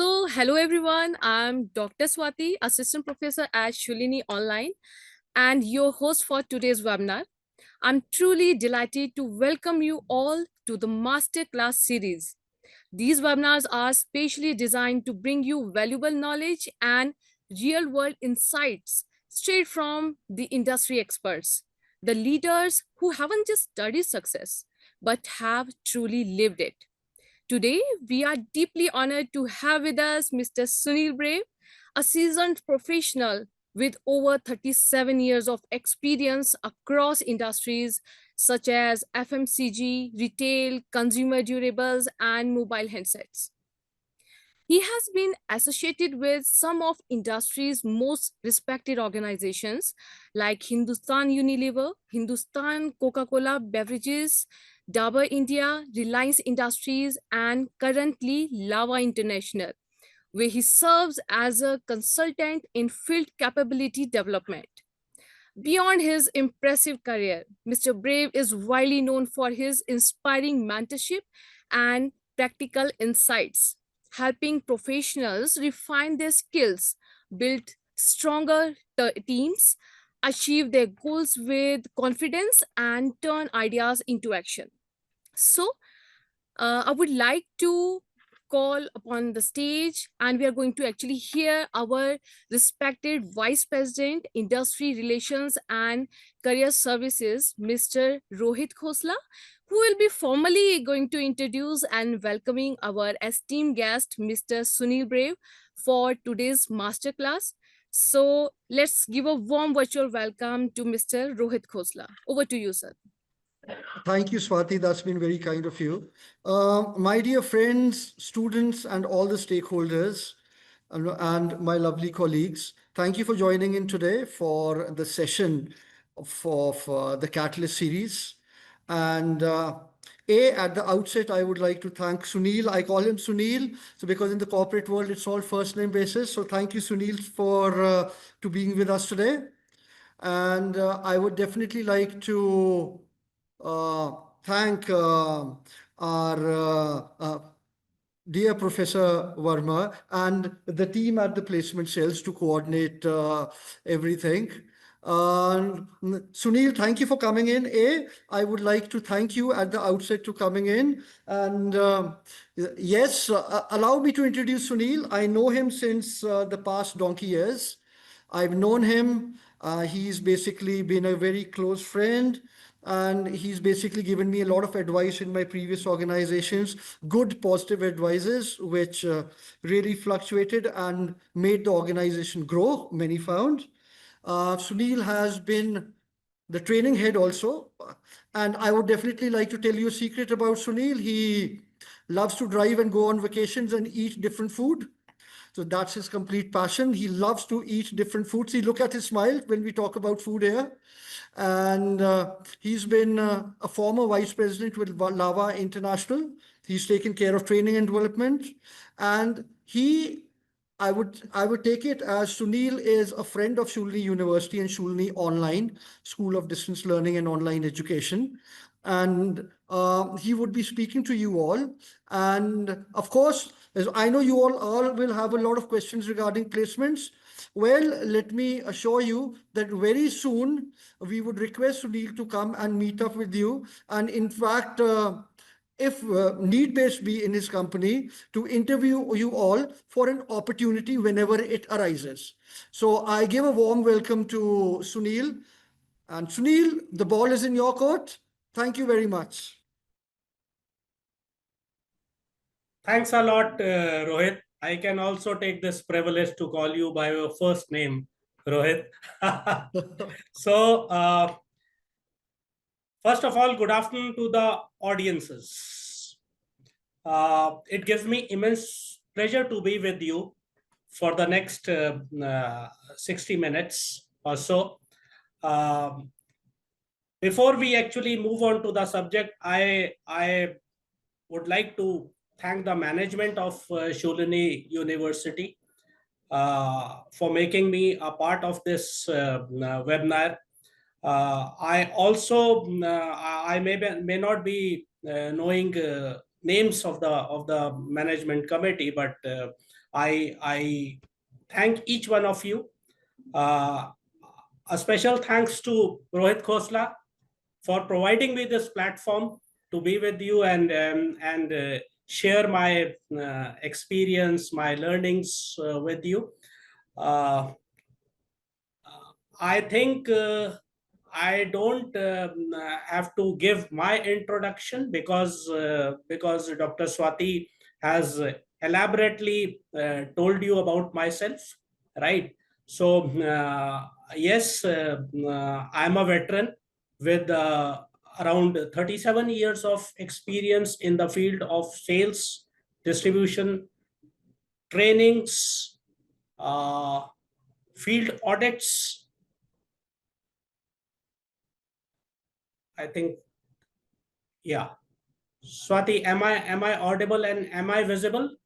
Hello everyone. I'm Dr. Swati, Assistant Professor at Shoolini Online, and your host for today's webinar. I'm truly delighted to welcome you all to the Masterclass series. These webinars are specially designed to bring you valuable knowledge and real world insights straight from the industry experts, the leaders who haven't just studied success, but have truly lived it. Today, we are deeply honored to have with us Mr. Sunil Brave, a seasoned professional with over 37 years of experience across industries such as FMCG, retail, consumer durables, and mobile handsets. He has been associated with some of industry's most respected organizations like Hindustan Unilever, Hindustan Coca-Cola Beverages, Dabur India, Reliance Industries, and currently Lava International, where he serves as a consultant in field capability development. Beyond his impressive career, Mr. Brave is widely known for his inspiring mentorship and practical insights, helping professionals refine their skills, build stronger teams, achieve their goals with confidence, and turn ideas into action. I would like to call upon the stage, and we are going to actually hear our respected Vice President, Industry Relations and Career Services, Mr. Rohit Khosla, who will be formally going to introduce and welcoming our esteemed guest, Mr. Sunil Brave, for today's masterclass. So let's give a warm virtual welcome to Mr. Rohit Khosla. Over to you, sir. Thank you, Swati. That's been very kind of you. My dear friends, students, and all the stakeholders, and my lovely colleagues, thank you for joining in today for the session for the Catalyst series. And at the outset, I would like to thank Sunil. I call him Sunil, so because in the corporate world, it's all first name basis. So thank you, Sunil, for to being with us today. And I would definitely like to thank our dear Professor Verma and the team at the placement cells to coordinate everything. Sunil, thank you for coming in. I would like to thank you at the outset to coming in. And yes, allow me to introduce Sunil. I know him since the past donkey years. I've known him. He's basically been a very close friend, and he's basically given me a lot of advice in my previous organizations, good positive advices, which really fluctuated and made the organization grow, many found. Sunil has been the training head also. And I would definitely like to tell you a secret about Sunil. He loves to drive and go on vacations and eat different food. So that's his complete passion. He loves to eat different foods. See, look at his smile when we talk about food here. And he's been a former vice president with Lava International. He's taken care of training and development. And I would take it as Sunil is a friend of Shoolini University and Shoolini Online, School of Distance Learning and Online Education. And he would be speaking to you all. And of course, as I know you all will have a lot of questions regarding placements. Well, let me assure you that very soon we would request Sunil to come and meet up with you. And in fact, if need-based be in his company, to interview you all for an opportunity whenever it arises. So I give a warm welcome to Sunil. And Sunil, the ball is in your court. Thank you very much. Thanks a lot, Rohit. I can also take this privilege to call you by your first name, Rohit. So, first of all, good afternoon to the audiences. It gives me immense pleasure to be with you for the next 60 minutes or so. Before we actually move on to the subject, I would like to thank the management of Shoolini University for making me a part of this webinar. I also, I may not be knowing names of the management committee, but I thank each one of you. A special thanks to Rohit Khosla for providing me this platform to be with you and share my experience, my learnings with you. I think I don't have to give my introduction because Dr. Swati has elaborately told you about myself, right? So yes, I'm a veteran with around 37 years of experience in the field of sales, distribution, trainings, uh, field audits. I think, yeah. Swati, am I audible and am I visible?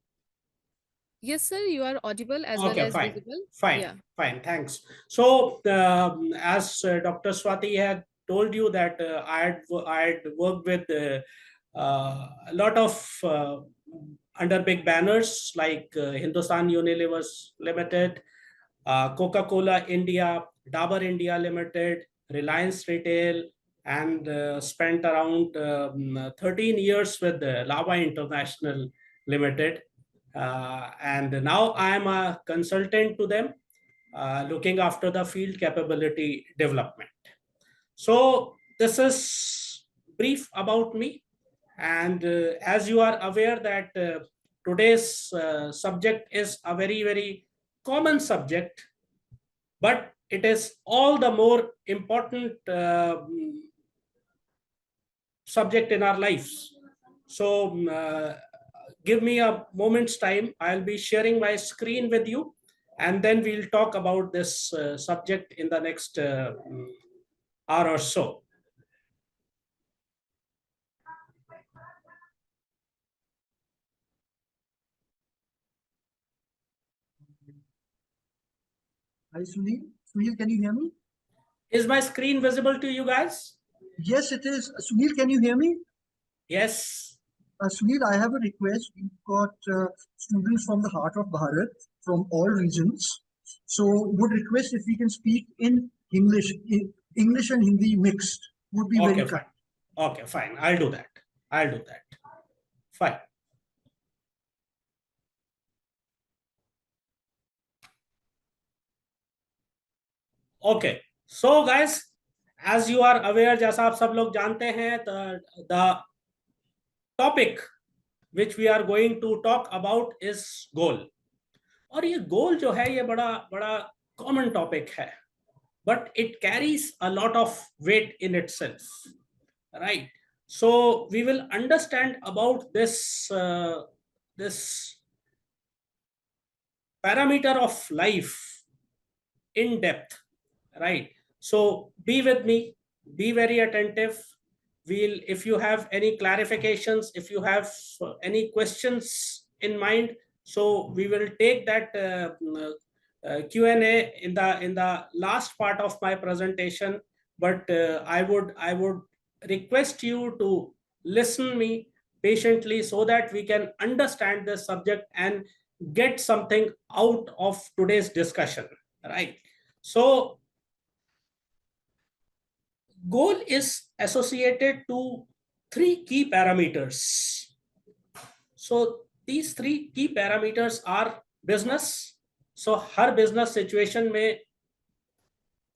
Yes, sir, you are audible as well Okay, as fine, visible. fine, Yeah. fine. Thanks. So, as Dr. Swati had told you that I had worked with a lot of under big banners like Hindustan Unilever Limited, Coca-Cola India, Dabur India Limited, Reliance Retail, and spent around 13 years with Lava International Limited. And now I am a consultant to them, looking after the field capability development. So this is brief about me. And as you are aware that today's subject is a very, very common subject, but it is all the more important subject in our lives. So give me a moment's time. I'll be sharing my screen with you, and then we'll talk about this subject in the next hour or so. Hi, Sunil. Sunil, can you hear me? Is my screen visible to you guys? Yes, it is. Sunil, can you hear me? Yes. Sunil, I have a request. We've got students from the heart of Bharat from all regions. So, would request if we can speak in English, English and Hindi mixed. Would be very Okay, kind. fine. Okay, fine. I'll do that. I'll do that. Fine. Okay. So, guys, as you are aware, जैसा आप सब लोग जानते हैं, the topic which we are going to talk about is goal. और ये गोल जो है ये बड़ा बड़ा कॉमन टॉपिक है, but it carries a lot of weight in itself, right? So we will understand about this parameter of life in depth, right? So be with me, be very attentive. We'll, if you have any clarifications, if you have any questions in mind, so we will take that Q&A in the last part of my presentation. But I would request you to listen me patiently so that we can understand the subject and get something out of today's discussion, right? So goal is associated to three key parameters. So these three key parameters are business. So her business situation में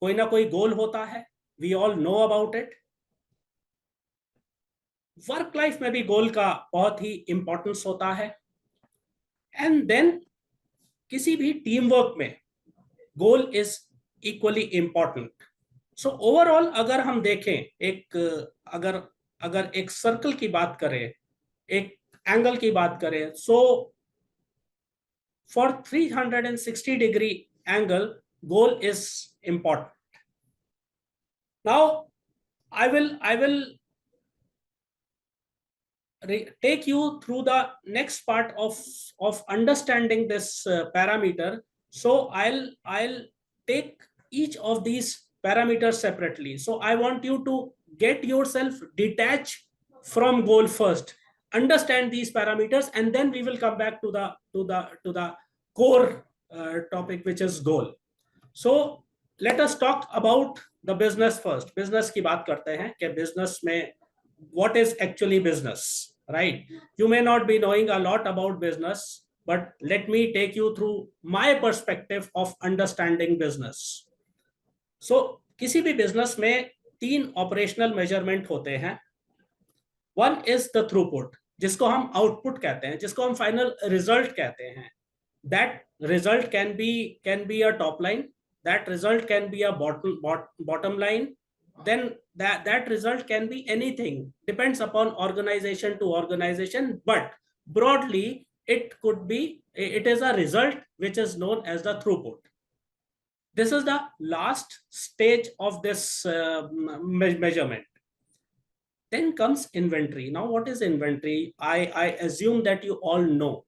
कोई ना कोई goal होता है. We all know about it. Work life में भी goal का बहुत ही importance होता है. And then किसी भी teamwork में goal is equally important. So overall अगर हम देखें एक अगर अगर एक सर्कल की बात करें, एक एंगल की बात करें, so for 360 degree angle goal is important. Now I will take you through the next part of understanding this parameter. So I'll take each of these parameters separately. So I want you to get yourself detached from goal first. understand these parameters, and then we will come back to the core topic, which is goal. So let us talk about the business first. Business की बात करते हैं कि business में what is actually business, right? You may not be knowing a lot about business, but let me take you through my perspective of understanding business. So किसी भी business में 3 operational measurement होते हैं. One is the throughput, जिसको हम output कहते हैं, जिसको हम final result कहते हैं. That result can be a top line, that result can be a bottom line, then that result can be anything, depends upon organization to organization, but broadly it is a result which is known as the throughput. This is the last stage of this measurement. Then comes inventory. Now what is inventory? I assume that you all know.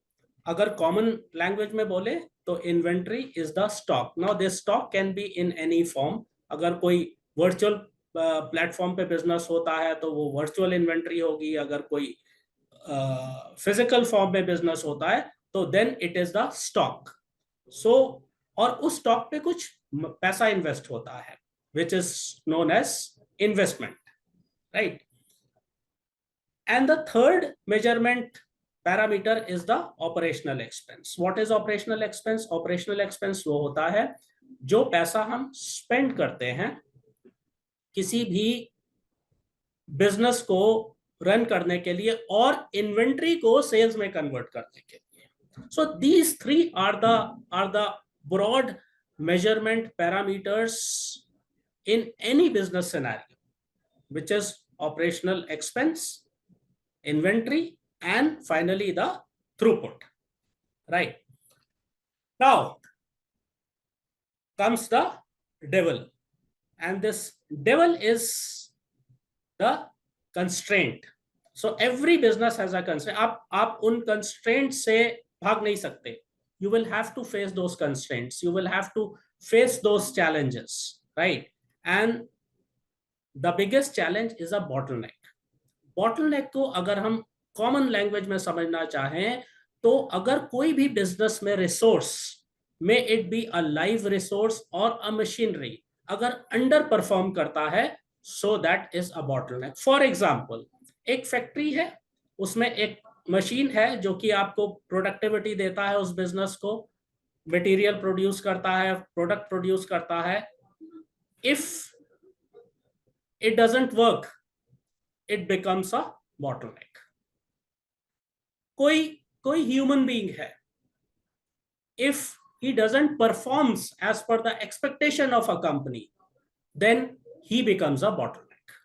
अगर common language में बोले तो inventory is the stock. Now this stock can be in any form. अगर कोई virtual platform पे business होता है तो वो virtual inventory होगी. अगर कोई physical form में business होता है तो then it is the stock. So और उस stock पे कुछ पैसा invest होता है, which is known as investment, right? And the third measurement parameter is the operational expense. What is operational expense? Operational expense वो होता है जो पैसा हम spend करते हैं किसी भी business को run करने के लिए और inventory को sales में convert करने के लिए. So these three are the broad measurement parameters in any business scenario, which is operational expense, inventory, and finally the throughput, right? Now comes the devil, and this devil is the constraint. So every business has a constraint. आप उन constraints से भाग नहीं सकते. You will have to face those constraints. You will have to face those challenges, right? And the biggest challenge is a bottleneck. Bottleneck को अगर हम common language में समझना चाहें तो अगर कोई भी बिजनेस में resource, may it be a live resource और अ मशीनरी, अगर अंडर परफॉर्म करता है, so that is a bottleneck. For example, एक फैक्ट्री है, उसमें एक मशीन है जो कि आपको प्रोडक्टिविटी देता है, उस बिजनेस को मटेरियल प्रोड्यूस करता है, प्रोडक्ट प्रोड्यूस करता है. If it doesn't work, it becomes a bottleneck. कोई human being है, if he doesn't performs as per the expectation of a company, then he becomes a bottleneck.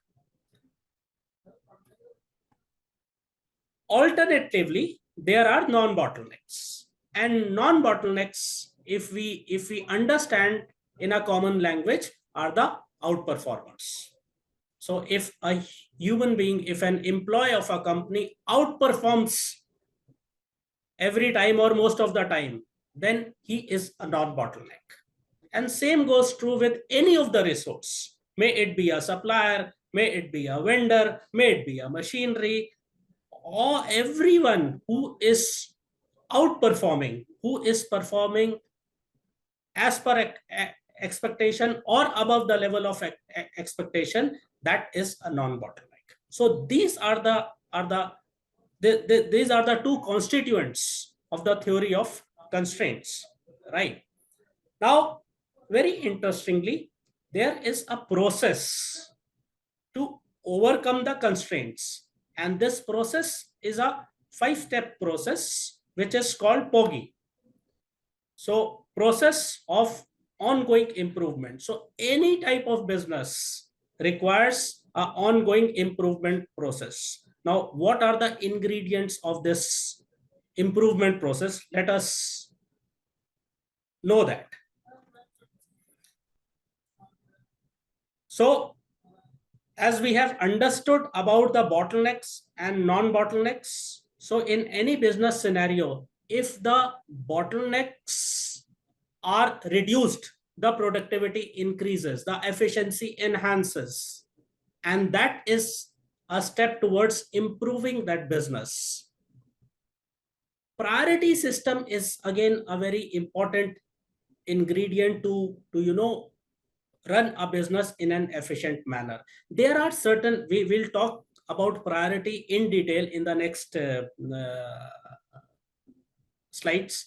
Alternatively, there are non-bottlenecks, and non-bottlenecks, if we understand in a common language, are the outperformers. So if a human being, if an employee of a company outperforms every time or most of the time, then he is a non-bottleneck. And same goes true with any of the resource. May it be a supplier, may it be a vendor, may it be a machinery, or everyone who is outperforming, who is performing as per expectation or above the level of expectation, that is a non-bottleneck. So these are these are the two constituents of the theory of constraints, right? Now, very interestingly, there is a process to overcome the constraints, and this process is a 5-step process which is called POGI. So process of ongoing improvement. So any type of business requires an ongoing improvement process. Now, what are the ingredients of this improvement process? Let us know that. So as we have understood about the bottlenecks and non-bottlenecks, so in any business scenario, if the bottlenecks are reduced, the productivity increases, the efficiency enhances, and that is a step towards improving that business. Priority system is again a very important ingredient to run a business in an efficient manner. There are certain, we will talk about priority in detail in the next slides,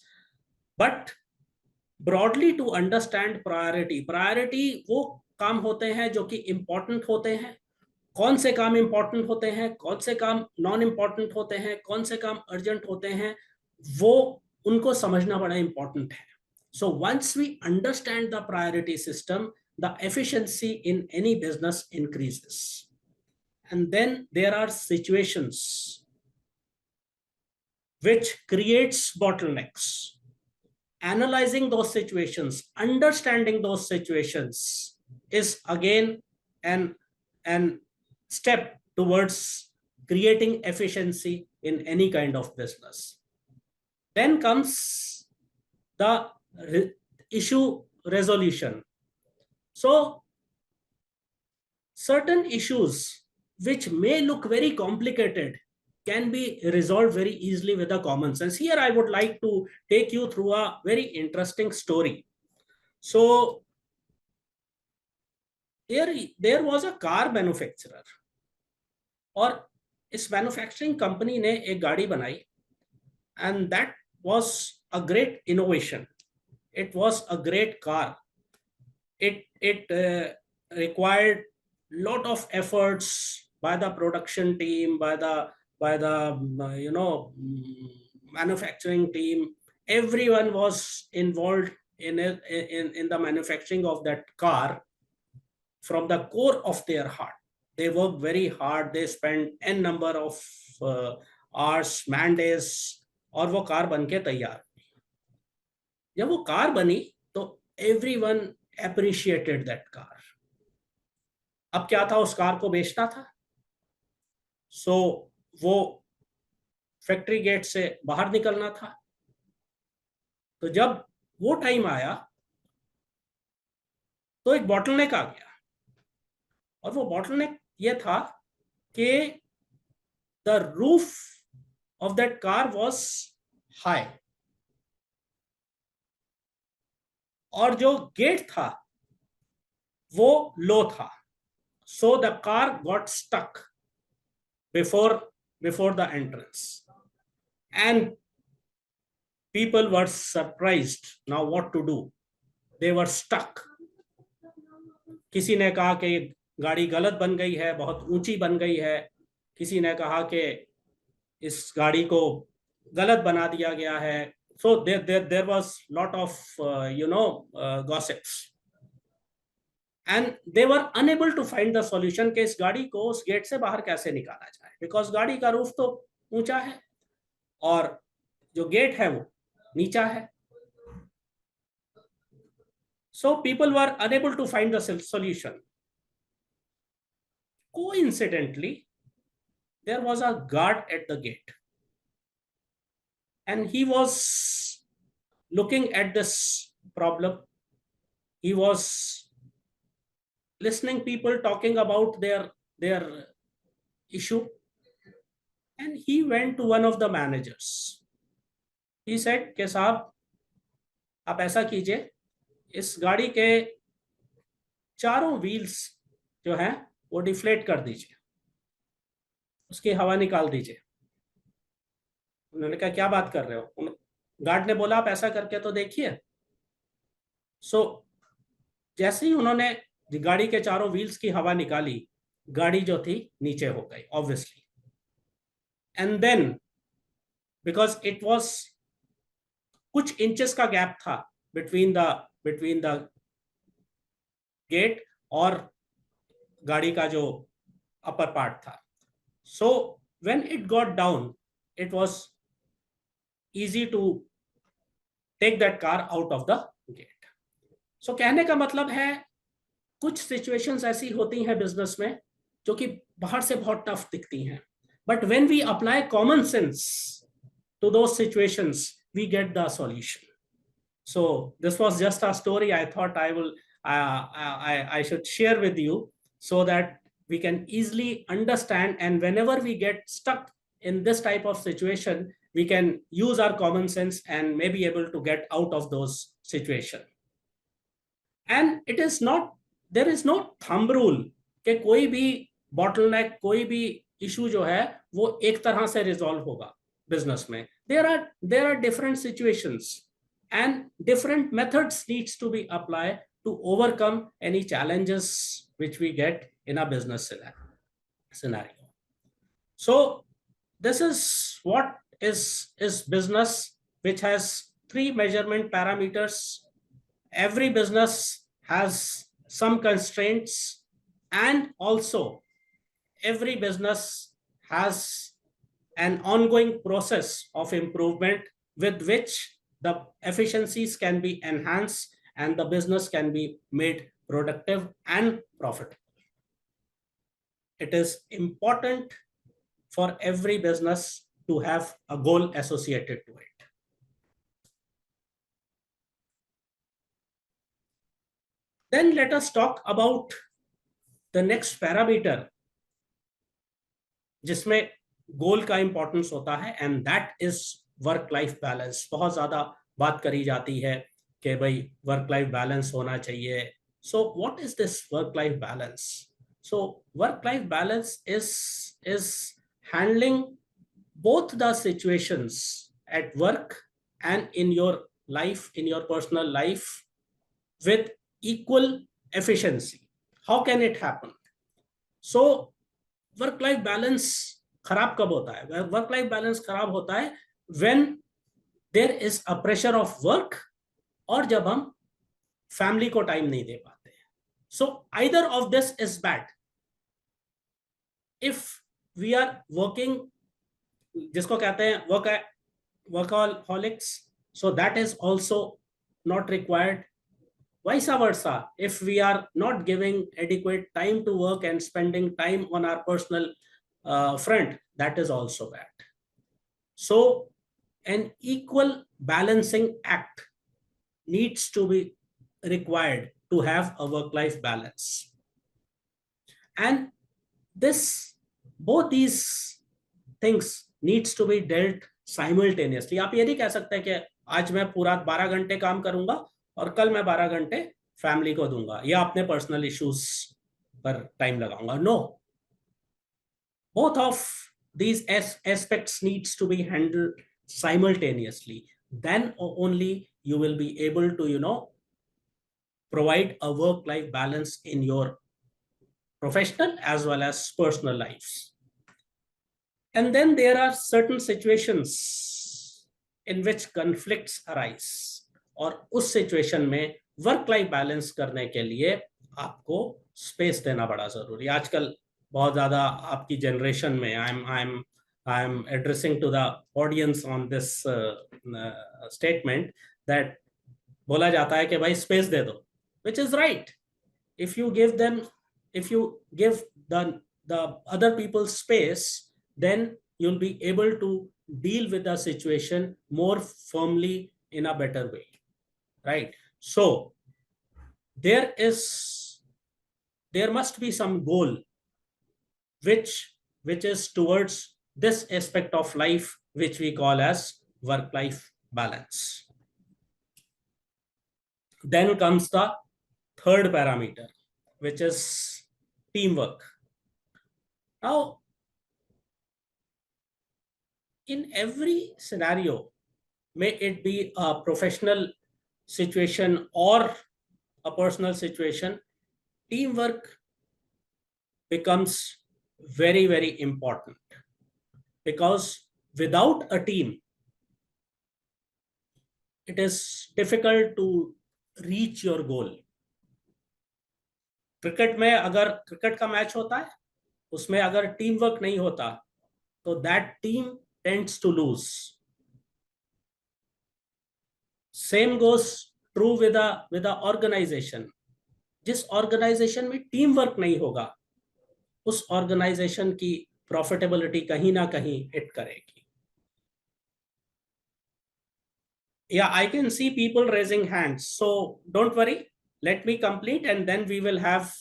but broadly to understand priority वो काम होते हैं जो कि important होते हैं, कौन से काम important होते हैं, कौन से काम non important होते हैं, कौन से काम urgent होते हैं, वो उनको समझना बड़ा important है. So once we understand the priority system, the efficiency in any business increases. And then there are situations which creates bottlenecks. Analyzing those situations, understanding those situations is again an step towards creating efficiency in any kind of business. Then comes the issue resolution. So certain issues which may look very complicated can be resolved very easily with a common sense. Here I would like to take you through a very interesting story. So there was a car manufacturer, और इस manufacturing company ने एक गाड़ी बनाई, and that was a great innovation. It was a great car. It required lot of efforts by the production team, by the manufacturing team. Everyone was involved in the manufacturing of that car from the core of their heart. They worked very hard. They spent n number of hours, man days, और वो car बन के तैयार. जब वो car बनी तो everyone appreciated that car. अब क्या था, उस कार को बेचना था. सो वो फैक्ट्री गेट से बाहर निकलना था. तो जब वो टाइम आया तो एक बॉटलनेक आ गया, और वो बॉटलनेक ये था कि the roof of that car was high, और जो गेट था वो लो था. So the car got stuck before the entrance, and people were surprised. Now what to do? They were stuck. किसी ने कहा कि गाड़ी गलत बन गई है, बहुत ऊंची बन गई है. किसी ने कहा कि इस गाड़ी को गलत बना दिया गया है. So there was lot of gossips. And they were unable to find the solution कि इस गाड़ी को उस गेट से बाहर कैसे निकाला जाए, because गाड़ी का रूफ तो ऊंचा है और जो गेट है वो नीचा है. So people were unable to find the solution. Coincidentally, there was a guard at the gate, and he was looking at this problem. He was listening people talking about their issue, and he went to one of the managers. He said कि साहब आप ऐसा कीजिए, इस गाड़ी के चारों wheels जो हैं वो डिफ्लेट कर दीजिए, उसकी हवा निकाल दीजिए. उन्होंने कहा क्या बात कर रहे हो? गार्ड ने बोला आप ऐसा करके तो देखिए. सो जैसे ही उन्होंने गाड़ी के चारों व्हील्स की हवा निकाली, गाड़ी जो थी नीचे हो गई obviously. And then because it was कुछ इंचेस का गैप था बिटवीन द गेट और गाड़ी का जो अपर पार्ट था. So when it got down, it was easy to take that car out of the gate. So कहने का मतलब है कुछ सिचुएशंस ऐसी होती हैं बिजनेस में जो कि बाहर से बहुत टफ दिखती हैं, but when we apply common sense to those situations we get the solution. So this was just a story I thought I should share with you so that we can easily understand, and whenever we get stuck in this type of situation, we can use our common sense and may be able to get out of those situations. And it is not, there is no thumb rule कि कोई भी bottleneck, कोई भी issue जो है वो एक तरह से resolve होगा business में. There are different situations and different methods needs to be applied to overcome any challenges which we get in a business scenario. So this is what is business, which has 3 measurement parameters. Every business has some constraints, and also every business has an ongoing process of improvement with which the efficiencies can be enhanced and the business can be made productive and profitable. It is important for every business to have a goal associated to it. Then let us talk about the next parameter जिसमें गोल का importance होता है, and that is work life balance. बहुत ज्यादा बात करी जाती है कि भाई वर्क लाइफ बैलेंस होना चाहिए. So what is this work life balance? So work life balance is handling both the situations at work and in your life, in your personal life, with equal efficiency. How can it happen? So work life balance खराब कब होता है? Work life balance खराब होता है when there is a pressure of work, और जब हम फैमिली को टाइम नहीं दे पाते. So either of this is bad. If we are working, जिसको कहते हैं वर्कaholics, so that is also not required. Vice versa, if we are not giving adequate time to work and spending time on our personal front, that is also bad. So an equal balancing act needs to be required to have a work-life balance. And both these things needs to be dealt simultaneously. आप ये नहीं कह सकते कि आज मैं पूरा 12 घंटे काम करूंगा और कल मैं 12 घंटे फैमिली को दूंगा या अपने पर्सनल इश्यूज पर टाइम लगाऊंगा. No, both of these aspects needs to be handled simultaneously. Then only you will be able to provide a work life balance in your professional as well as personal lives. And then there are certain situations in which conflicts arise, और उस situation में work life balance करने के लिए आपको space देना बड़ा जरूरी. आजकल बहुत ज्यादा आपकी जनरेशन में, I am addressing to the audience on this statement, that बोला जाता है कि भाई स्पेस दे दो, which is right. If you give the other people space, then you'll be able to deal with the situation more firmly in a better way, right? So there must be some goal which is towards this aspect of life, which we call as work life balance. Then comes the third parameter, which is teamwork. Now, in every scenario, may it be a professional situation or a personal situation, teamwork becomes very, very important, because without a team, it is difficult to reach your goal. Cricket में अगर cricket का match होता है, उसमें अगर team work नहीं होता, तो that team tends to lose. Same goes true with a organization. जिस ऑर्गेनाइजेशन में टीम वर्क नहीं होगा, उस ऑर्गेनाइजेशन की प्रॉफिटेबिलिटी कहीं ना कहीं हिट करेगी. Yeah, I can see people raising hands, so don't worry, let me complete and then we will have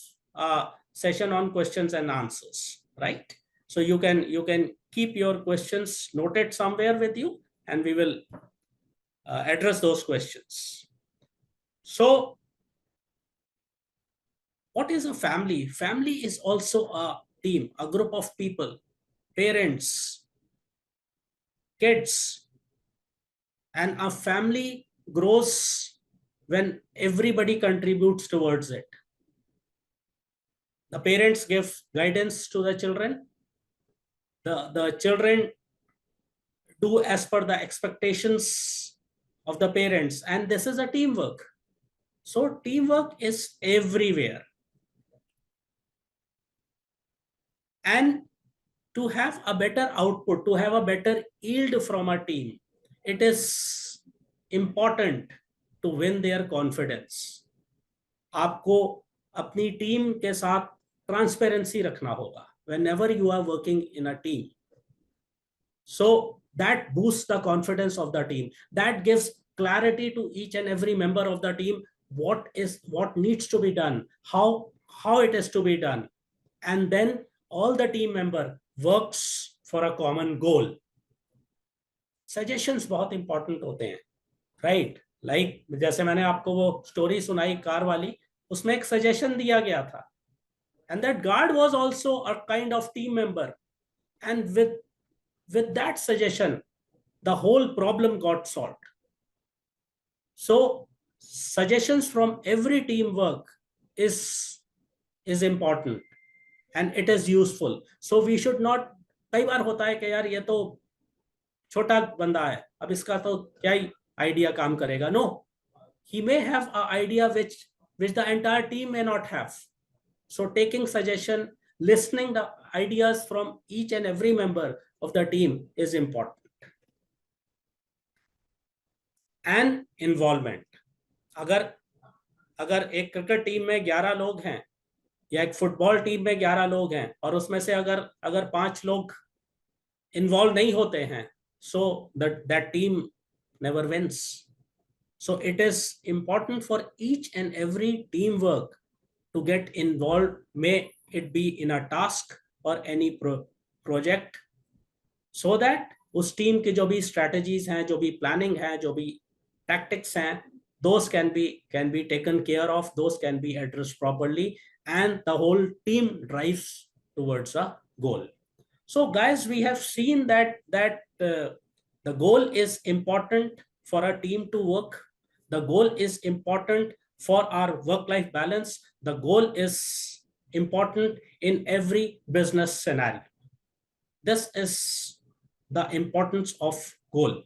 session on questions and answers, right? So you can keep your questions noted somewhere with you, and we will address those questions. So what is a family? Family is also a team, a group of people, parents, kids, and a family grows when everybody contributes towards it. The parents give guidance to the children. The children do as per the expectations of the parents, and this is a teamwork. So teamwork is everywhere. And to have a better output, to have a better yield from a team, it is important to win their confidence. आपको अपनी team के साथ transparency रखना होगा whenever you are working in a team. So that boosts the confidence of the team. That gives clarity to each and every member of the team, what needs to be done, how it is to be done. And then all the team member works for a common goal. Suggestions बहुत important होते हैं, right? Like जैसे मैंने आपको वो story सुनाई car वाली, उसमें एक सजेशन दिया गया था, and that guard was also a kind of team member, and with that suggestion the whole problem got solved. So suggestions from every teamwork is important and it is useful. So we should not, कई बार होता है कि यार ये तो छोटा बंदा है, अब इसका तो क्या ही आइडिया काम करेगा. No, he may have an idea which the entire team may not have. So taking suggestion, listening the ideas from each and every member of the team is important. And involvement. अगर एक cricket team में 11 लोग हैं या एक football team में 11 लोग हैं और उसमें से अगर 5 लोग इन्वॉल्व नहीं होते हैं, so that team never wins. So it is important for each and every teamwork to get involved, may it be in a task or any project, so that उस टीम की जो भी strategies हैं, जो भी planning है, जो भी tactics हैं, those can be taken care of, those can be addressed properly, and the whole team drives towards a goal. So guys, we have seen that the goal is important for a team to work. The goal is important for our work-life balance. The goal is important in every business scenario. This is the importance of goal,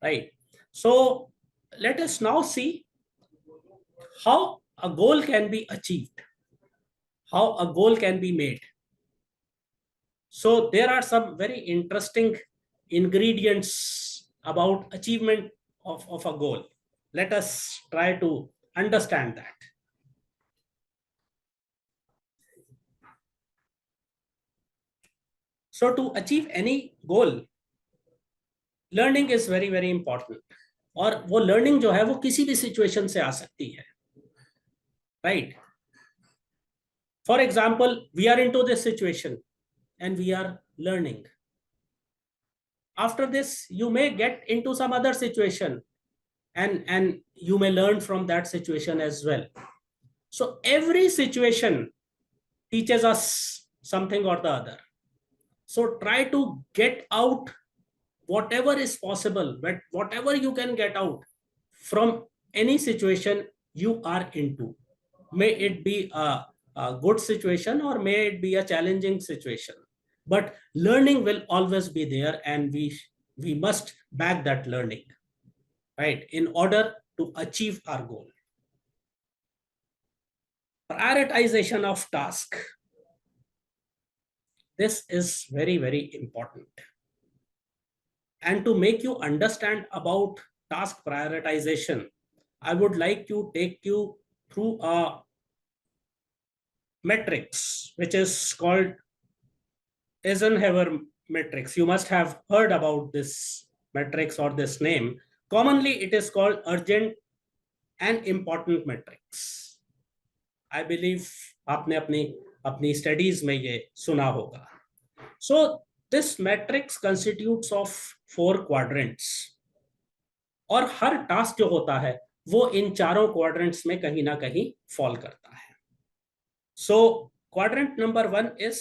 right? So let us now see how a goal can be achieved, how a goal can be made. So there are some very interesting ingredients about achievement of a goal. Let us try to understand that. So to achieve any goal, learning is very, very important. और वो learning जो है वो किसी भी situation से आ सकती है, right? For example, we are into this situation and we are learning. After this, you may get into some other situation and you may learn from that situation as well. So every situation teaches us something or the other. So try to get out whatever is possible, but whatever you can get out from any situation you are into. May it be a good situation or may it be a challenging situation. But learning will always be there, and we must back that learning, right, in order to achieve our goal. Prioritization of task. This is very, very important. And to make you understand about task prioritization, I would like to take you through a matrix which is called Eisenhower matrix. You must have heard about this matrix or this name. Commonly, it is called urgent and important matrix. I believe आपने अपनी अपनी studies में ये सुना होगा. So this matrix constitutes of 4 quadrants, और हर task जो होता है वो इन चारों क्वाड्रेंट्स में कहीं ना कहीं फॉल करता है. So quadrant number 1 is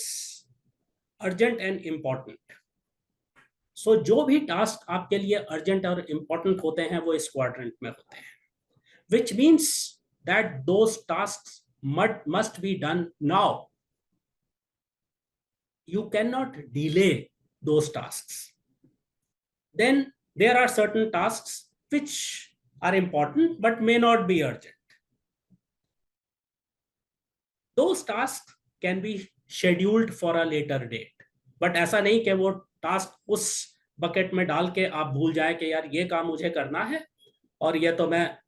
urgent and important. So जो भी टास्क आपके लिए अर्जेंट और इम्पॉर्टेंट होते हैं वो इस क्वाड्रेंट में होते हैं, which means that those tasks must be done now. You cannot delay those tasks. Then there are certain tasks which are important but may not be urgent. Those tasks can be scheduled for a later date. But ऐसा नहीं कि वो task उस bucket में डाल के आप भूल जाए कि यार ये काम मुझे करना है और ये तो मैं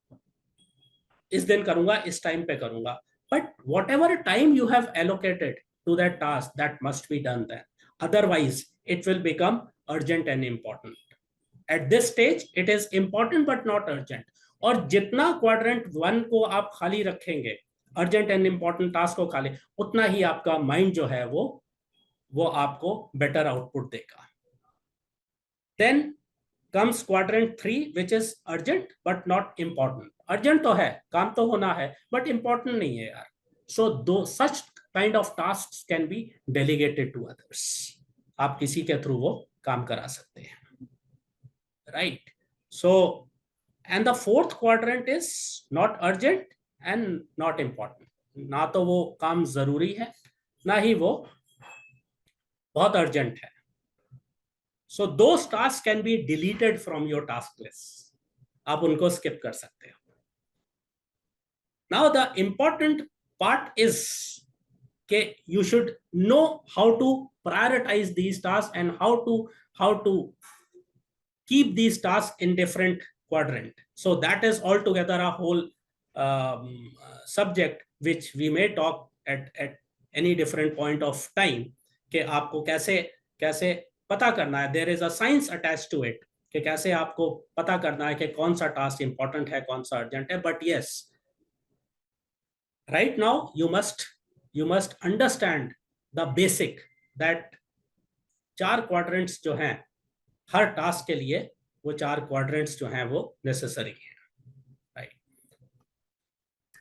इस दिन करूंगा, इस टाइम पे करूंगा. But whatever time you have allocated to that task, that must be done then. Otherwise, it will become urgent and important. At this stage, it is important but not urgent. और जितना quadrant 1 को आप खाली रखेंगे, urgent and important task को खाली, उतना ही आपका माइंड जो है वो आपको बेटर आउटपुट देगा. Then comes quadrant 3, which is urgent but not important. Urgent तो है, काम तो होना है, but important नहीं है यार. So such kind of tasks can be delegated to others. आप किसी के थ्रू वो काम करा सकते हैं, right? So, and the 4th quadrant is not urgent and not important. ना तो वो काम जरूरी है, ना ही वो बहुत अर्जेंट है. So those tasks can be deleted from your task list. आप उनको skip कर सकते हो. Now the important part is that you should know how to prioritize these tasks and how to keep these tasks in different quadrant. So that is altogether a whole subject which we may talk at any different point of time. कि आपको कैसे पता करना है. There is a science attached to it कि कैसे आपको पता करना है कि कौन सा टास्क इंपॉर्टेंट है, कौन सा अर्जेंट है. But yes, right now you must understand the basic that 4 quadrants जो हैं हर टास्क के लिए, वो 4 quadrants जो हैं वो necessary है, right?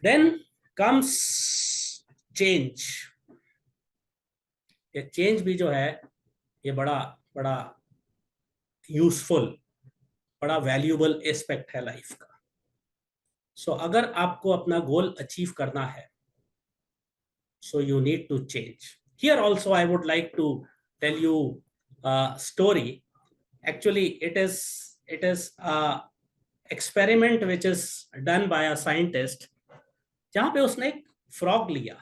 Then comes change. ये चेंज भी जो है ये बड़ा यूजफुल, बड़ा वैल्यूएबल एस्पेक्ट है लाइफ का. सो अगर आपको अपना गोल अचीव करना है, so you need to change. Here also I would like to tell you story. Actually it is experiment which is done by a scientist, जहां पे उसने एक फ्रॉग लिया.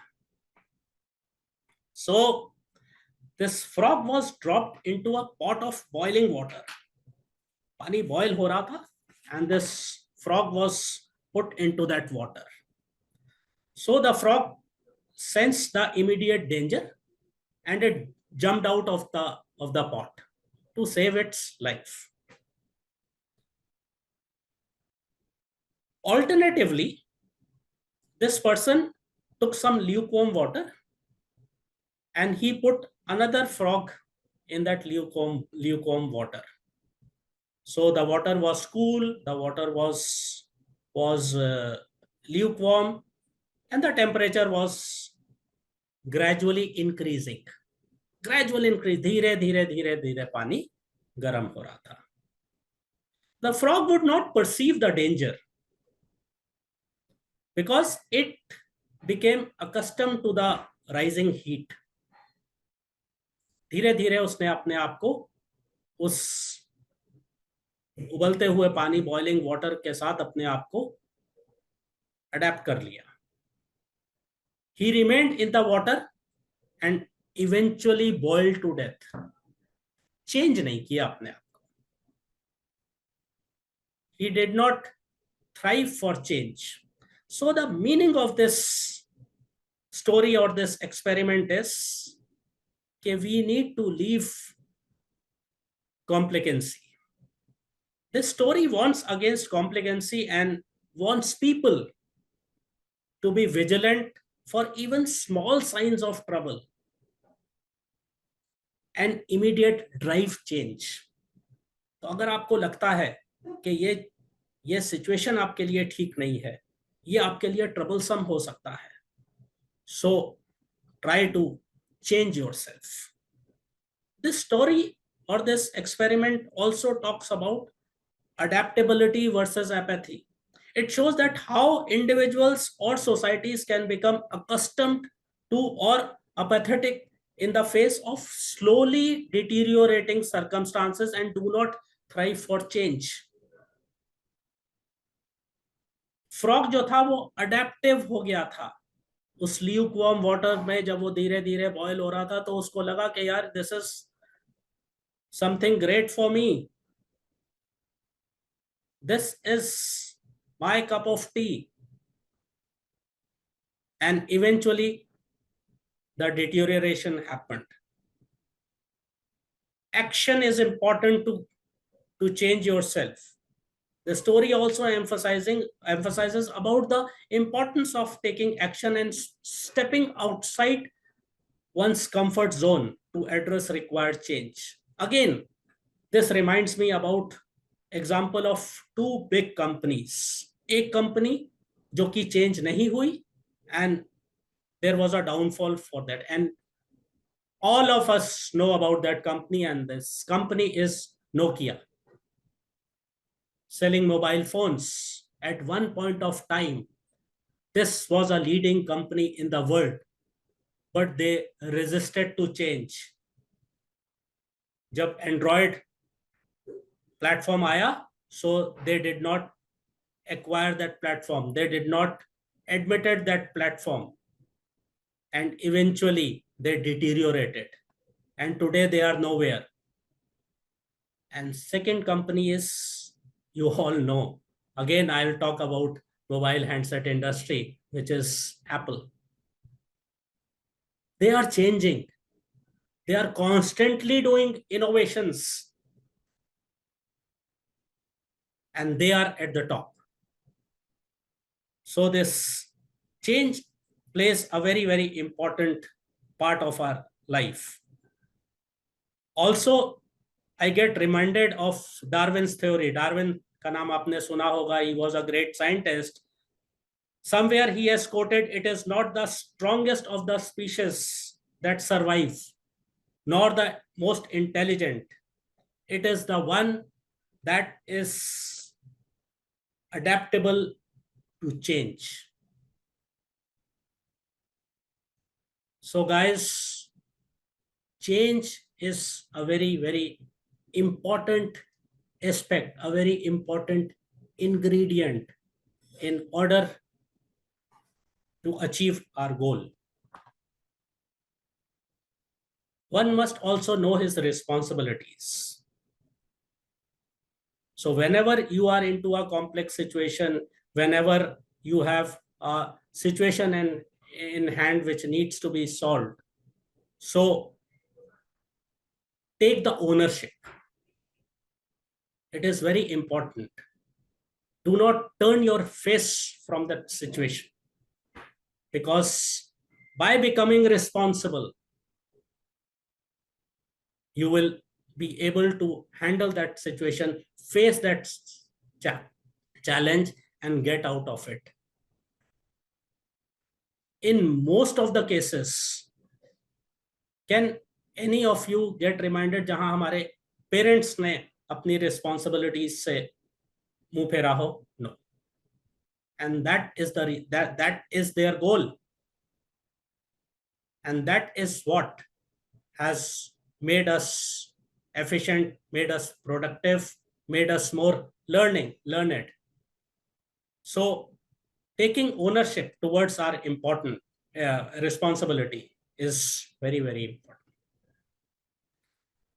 So this frog was dropped into a pot of boiling water. पानी boil हो रहा था and this frog was put into that water. So the frog sensed the immediate danger and it jumped out of the pot to save its life. Alternatively, this person took some lukewarm water and he put another frog in that lukewarm water. So the water was cool, the water was lukewarm, and the temperature was gradually increasing. धीरे धीरे पानी गर्म हो रहा था. The frog would not perceive the danger because it became accustomed to the rising heat. धीरे धीरे उसने अपने आप को उस उबलते हुए पानी, बॉइलिंग वाटर के साथ अपने आप को अडेप्ट कर लिया. He remained in the water and eventually boiled to death. Change नहीं किया अपने आप को. He did not thrive for change. So the meaning of this story or this experiment is that we need to leave complacency. This story warns against complacency and wants people to be vigilant for even small signs of trouble and immediate drive change. तो अगर आपको लगता है कि ये situation आपके लिए ठीक नहीं है, ये आपके लिए ट्रबलसम हो सकता है, so try to change yourself. This story or this experiment also talks about adaptability versus apathy. It shows that how individuals or societies can become accustomed to or apathetic in the face of slowly deteriorating circumstances and do not thrive for change. Frog जो था वो adaptive हो गया था उस lukewarm water में. जब वो धीरे धीरे बॉयल हो रहा था तो उसको लगा कि यार this is something great for me, this is my cup of tea. And eventually the deterioration happened. Action is important to change yourself. The story also emphasizes about the importance of taking action and stepping outside one's comfort zone to address required change. Again, this reminds me about example of two big companies. एक company जो कि change नहीं हुई and there was a downfall for that. And all of us know about that company, and this company is Nokia, selling mobile phones. At one point of time, this was a leading company in the world, but they resisted to change. जब Android platform आया, so they did not acquire that platform. They did not admitted that platform. And eventually they deteriorated. And today they are nowhere. And second company is, you all know, again, I'll talk about mobile handset industry, which is Apple. They are changing. They are constantly doing innovations. And they are at the top. So this change plays a very, very important part of our life. Also, I get reminded of Darwin's theory. Darwin का नाम आपने सुना होगा. He was a great scientist. Somewhere he has quoted, "It is not the strongest of the species that survive, nor the most intelligent. It is the one that is adaptable to change." So guys, change is a very, very important aspect, a very important ingredient in order to achieve our goal. One must also know his responsibilities. So whenever you are into a complex situation, whenever you have a situation in hand which needs to be solved, so take the ownership. It is very important. Do not turn your face from that situation, because by becoming responsible, you will be able to handle that situation, face that challenge, and get out of it. In most of the cases, can any of you get reminded जहां हमारे parents ने अपनी responsibilities से मुंह फेरा हो? No. And that is that is their goal. And that is what has made us efficient, made us productive, made us more learned. So taking ownership towards our important responsibility is very, very important.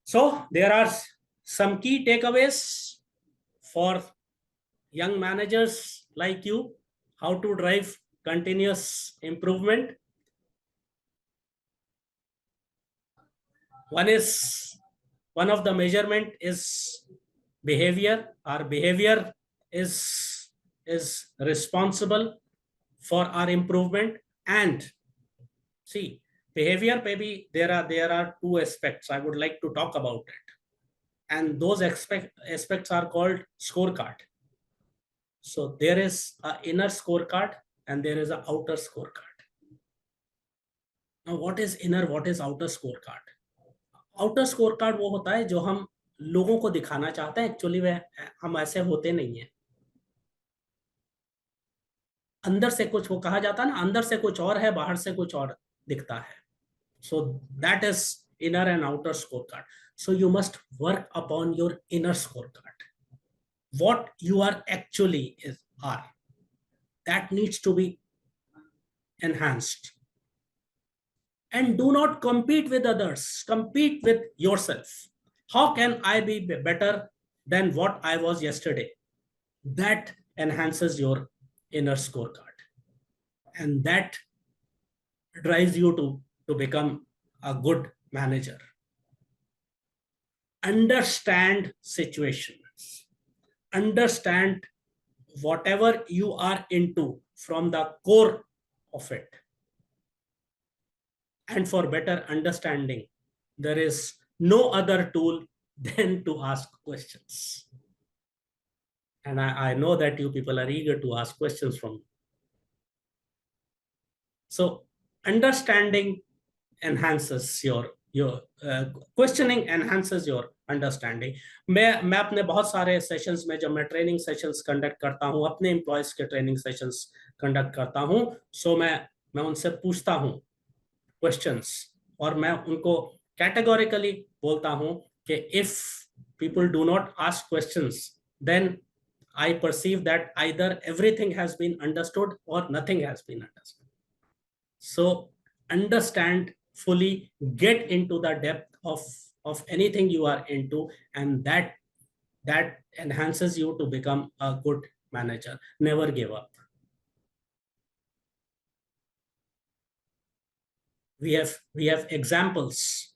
So there are some key takeaways for young managers like you, how to drive continuous improvement. One of the measurement is behavior. Our behavior is responsible for our improvement. And see, behavior maybe there are two aspects I would like to talk about it, and those aspects are called scorecard. So there is an inner scorecard and there is an outer scorecard. Now what is inner, what is outer scorecard? Outer scorecard वो होता है जो हम लोगों को दिखाना चाहते हैं, एक्चुअली वह हम ऐसे होते नहीं है. अंदर से कुछ वो कहा जाता है ना, अंदर से कुछ और है, बाहर से कुछ और दिखता है. So that is inner and outer scorecard. So you must work upon your inner scorecard. What you are actually are. That needs to be enhanced. And do not compete with others. Compete with yourself. How can I be better than what I was yesterday? That enhances your inner scorecard. And that drives you to become a good manager. Understand situations. Understand whatever you are into from the core of it. And for better understanding, there is no other tool than to ask questions. And I know that you people are eager to ask questions from me. So understanding enhances your questioning enhances your understanding. मैं अपने बहुत सारे sessions में जब मैं training sessions conduct करता हूँ, अपने एम्प्लॉयज के ट्रेनिंग सेशंस कंडक्ट करता हूँ, सो मैं उनसे पूछता हूँ क्वेश्चंस, और मैं उनको कैटेगोरिकली बोलता हूँ कि if people do not ask questions, then I perceive that either everything has been understood or nothing has been understood. So understand fully, get into the depth of anything you are into, and that enhances you to become a good manager. Never give up. We have examples.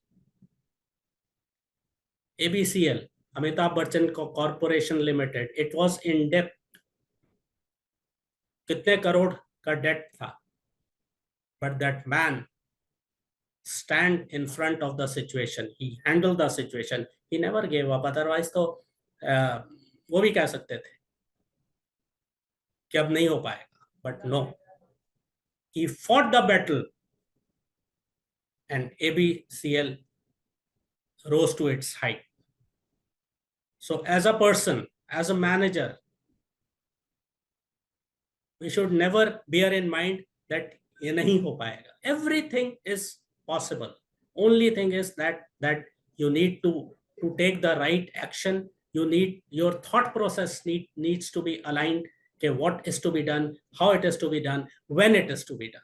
ABCL, Amitabh Bachchan Corporation Limited, it was in debt. कितने करोड़ का date था, but that man stand in front of the situation. He handled the situation. He never gave up. Otherwise, तो वो भी कह सकते थे कि अब नहीं हो पाएगा. But no, he fought the battle, and ABCL rose to its height. So, as a person, as a manager, we should never bear in mind that ये नहीं हो पाएगा. Everything is possible. Only thing is that you need to take the right action. Your thought process needs to be aligned. Okay, what is to be done, how it is to be done, when it is to be done.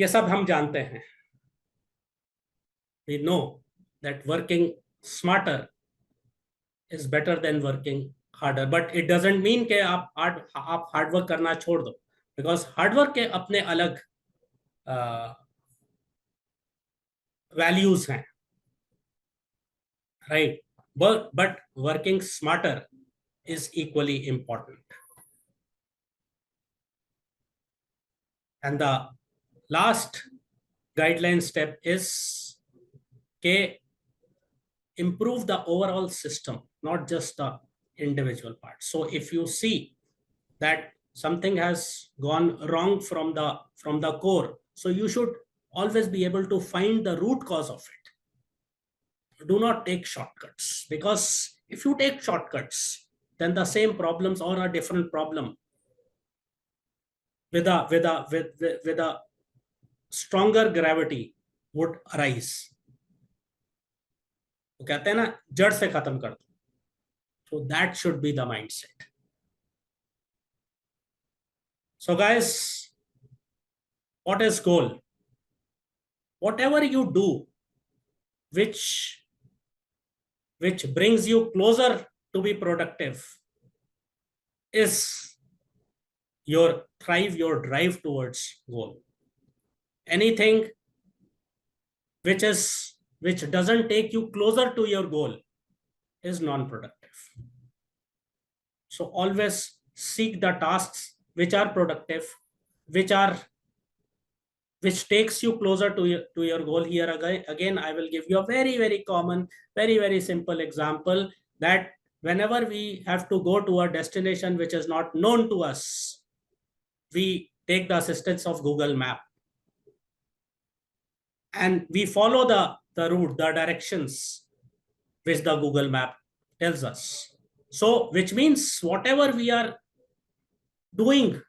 ये सब हम जानते हैं. We know that working smarter is better than working harder, but it doesn't mean कि आप hard work करना छोड़ दो, because hard work के अपने अलग values हैं, right? But working smarter is equally important. And the last guideline step is के improve the overall system, not just the individual part. So if you see that something has gone wrong from the core, so you should always be able to find the root cause of it. Do not take shortcuts, because if you take shortcuts, then the same problems or a different problem with a stronger gravity would arise. तो कहते हैं ना, जड़ से खत्म कर दो. So that should be the mindset. So guys, what is goal? Whatever you do which brings you closer to be productive is your drive towards goal. Anything which doesn't take you closer to your goal is non-productive. So always seek the tasks which are productive, which takes you closer to your goal. Here again, I will give you a very common, very simple example, that whenever we have to go to a destination which is not known to us, we take the assistance of Google Map and we follow the route, the directions which the Google Map tells us. So which means whatever we are doing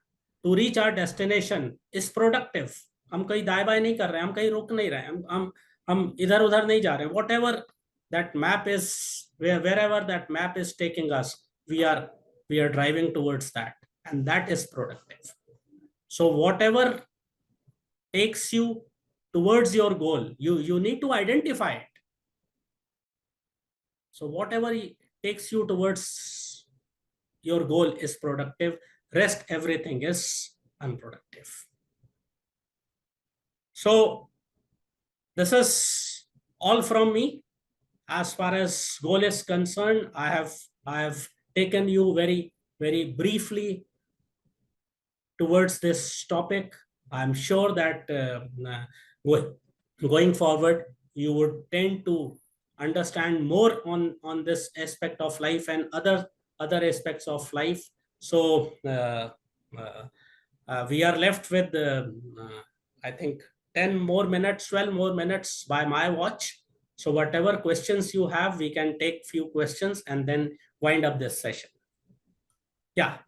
to reach our destination is productive. हम कहीं दाएं बाएं नहीं कर रहे हैं, हम कहीं रुक नहीं रहे हैं, हम इधर उधर नहीं जा रहे हैं. Whatever that map is, wherever that map is taking us, we are driving towards that, and that is productive. So whatever takes you towards your goal, you need to identify it. So whatever takes you towards your goal is productive. Rest everything is unproductive. So this is all from me. As far as goal is concerned, I have taken you very briefly towards this topic. I'm sure that going forward, you would tend to understand more on this aspect of life and other aspects of life. So we are left with I think 10 more minutes, 12 more minutes by my watch. So whatever questions you have, we can take few questions and then wind up this session. Yeah.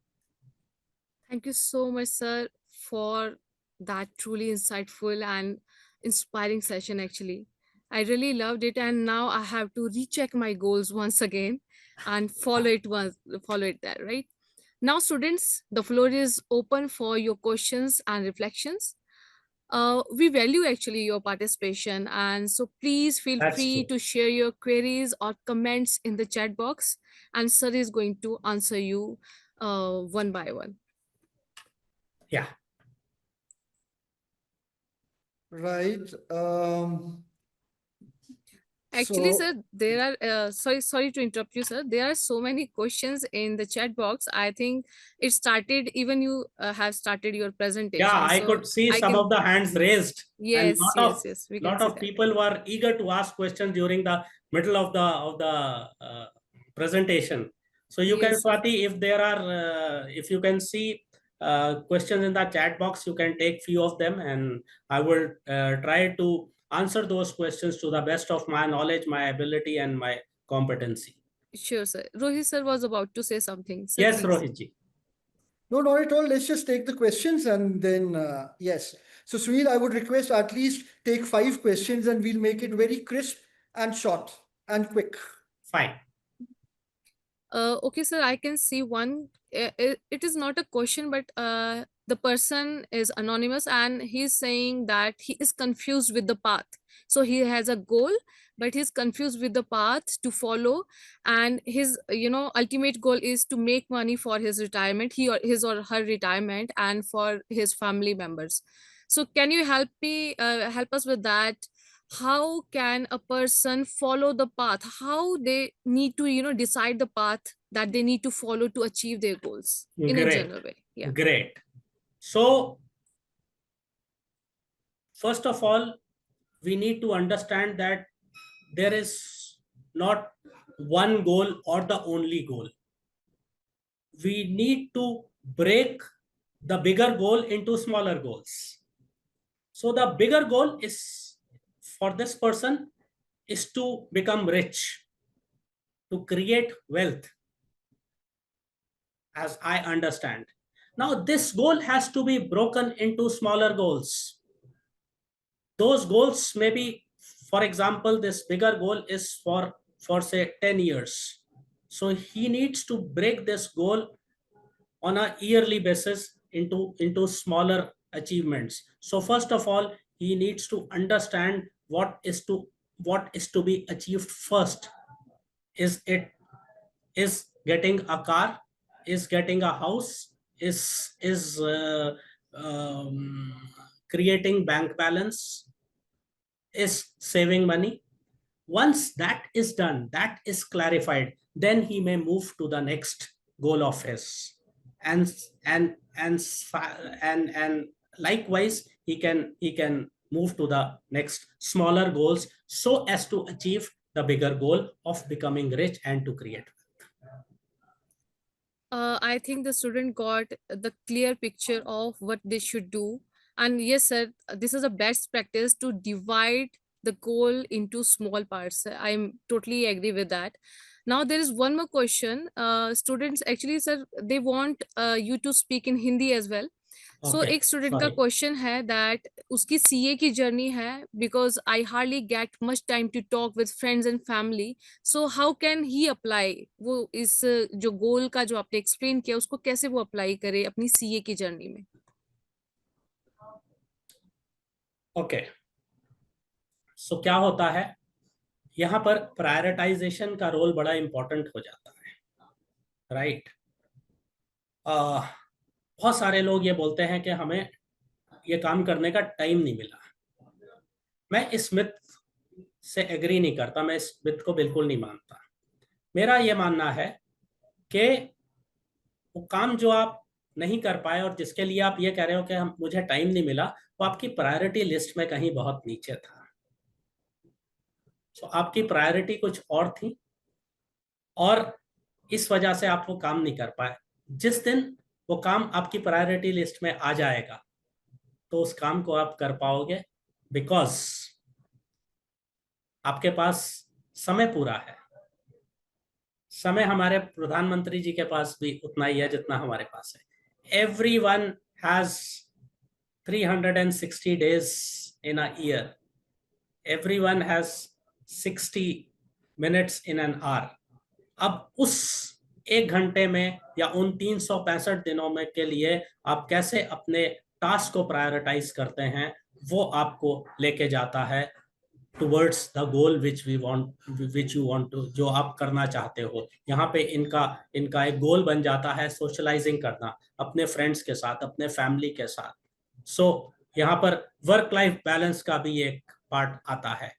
Thank you so much, sir, for that truly insightful and inspiring session. Actually, I really loved it, and now I have to recheck my goals once again and follow it there. Right now, students, the floor is open for your questions and reflections. We value actually your participation, and so please feel That's free true. to share your queries or comments in the chat box, and sir is going to answer you one by one. Yeah. Right. Actually, So, sir, there are sorry to interrupt you, sir. There are so many questions in the chat box. I think it started even you have started your Yeah, presentation, I so could see I some of can. the hands raised, and Yes, yes, yes. We can lot see of that. people were eager to ask questions during the middle of the presentation. So you can, Yes, yes. Swati, if there are if you can see questions in the chat box, you can take few of them, and I will try to answer those questions to the best of my knowledge, my ability, and my competency. Sure, sir. Rohit sir was about to say something. Sir, Yes, please. Rohit ji. no, not at all. Let's just take the questions and then, yes. So, Sunil, I would request at least take 5 questions and we'll make it very crisp and short and quick. Fine. Okay, sir, I can see one. It is not a question, but the person is anonymous and he's saying that he is confused with the path. So he has a goal, but he's confused with the path to follow. And his, ultimate goal is to make money for his retirement, his or her retirement, and for his family members. So can you help us with that? How can a person follow the path, how they need to decide the path that they need to follow to achieve their goals in a Great. general way? Yeah. Great. So first of all, we need to understand that there is not one goal or the only goal. We need to break the bigger goal into smaller goals. So the bigger goal is for this person is to become rich, to create wealth, as I understand. Now this goal has to be broken into smaller goals. Those goals may be, for example, this bigger goal is for say 10 years. So he needs to break this goal on a yearly basis into smaller achievements. So first of all, he needs to understand what is to be achieved first. Is getting a car, is getting a house, is creating bank balance, is saving money. Once that is done, that is clarified, then he may move to the next goal of his. and and and and likewise he can move to the next smaller goals so as to achieve the bigger goal of becoming rich and to create. I think the student got the clear picture of what they should do. And yes, sir, this is a best practice to divide the goal into small parts. I'm totally agree with that. Now there is one more question. Students actually, sir, they want you to speak in Hindi as well. So Okay, एक student का sorry. Question है that उसकी CA की journey है because I hardly get much time to talk with friends and family so how can he apply वो इस जो गोल का जो आपने एक्सप्लेन किया उसको कैसे वो अप्लाई करे अपनी सीए की जर्नी में. ओके, सो क्या होता है यहाँ पर प्रायोरिटाइजेशन का रोल बड़ा इंपॉर्टेंट हो जाता है, राइट? बहुत सारे लोग ये बोलते हैं कि हमें ये काम करने का टाइम नहीं मिला. मैं इस मिथ से एग्री नहीं करता, मैं इस मिथ को बिल्कुल नहीं मानता. मेरा ये मानना है कि वो काम जो आप नहीं कर पाए और जिसके लिए आप ये कह रहे हो कि हम मुझे टाइम नहीं मिला, वो आपकी प्रायोरिटी लिस्ट में कहीं बहुत नीचे था. तो आपकी प्रायोरिटी कुछ और थी और इस वजह से आप वो काम नहीं कर पाए. जिस दिन वो काम आपकी प्रायोरिटी लिस्ट में आ जाएगा तो उस काम को आप कर पाओगे, बिकॉज आपके पास समय पूरा है. समय हमारे प्रधानमंत्री जी के पास भी उतना ही है जितना हमारे पास है. Everyone has 360 days in a year. Everyone has 60 minutes in an hour. अब उस एक घंटे में या उन 365 दिनों में के लिए आप कैसे अपने टास्क को प्रायोरिटाइज करते हैं, वो आपको लेके जाता है towards the goal which you want to, जो आप करना चाहते हो. यहाँ पे इनका इनका एक गोल बन जाता है सोशलाइजिंग करना अपने फ्रेंड्स के साथ, अपने फैमिली के साथ. सो यहाँ पर वर्क लाइफ बैलेंस का भी एक पार्ट आता है.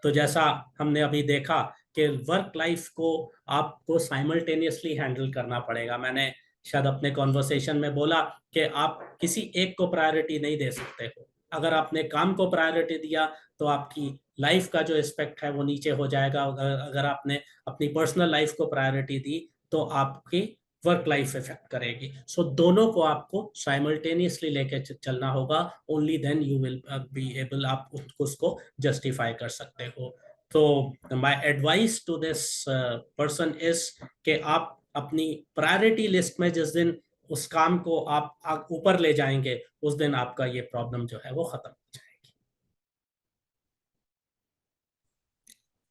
तो जैसा हमने अभी देखा कि वर्क लाइफ को आपको साइमल्टेनियसली हैंडल करना पड़ेगा. मैंने शायद अपने कॉन्वर्सेशन में बोला कि आप किसी एक को प्रायोरिटी नहीं दे सकते हो. अगर आपने काम को प्रायोरिटी दिया तो आपकी लाइफ का जो एस्पेक्ट है वो नीचे हो जाएगा. अगर आपने अपनी पर्सनल लाइफ को प्रायोरिटी दी तो आपकी वर्क लाइफ इफेक्ट करेगी. सो दोनों को आपको साइमल्टेनियसली लेके चलना होगा. Only then you will be able, आप उसको जस्टिफाई कर सकते हो. तो my advice to this person is कि आप अपनी प्रायोरिटी लिस्ट में जिस दिन उस काम को आप ऊपर ले जाएंगे उस दिन आपका ये प्रॉब्लम जो है वो खत्म हो जाएगी.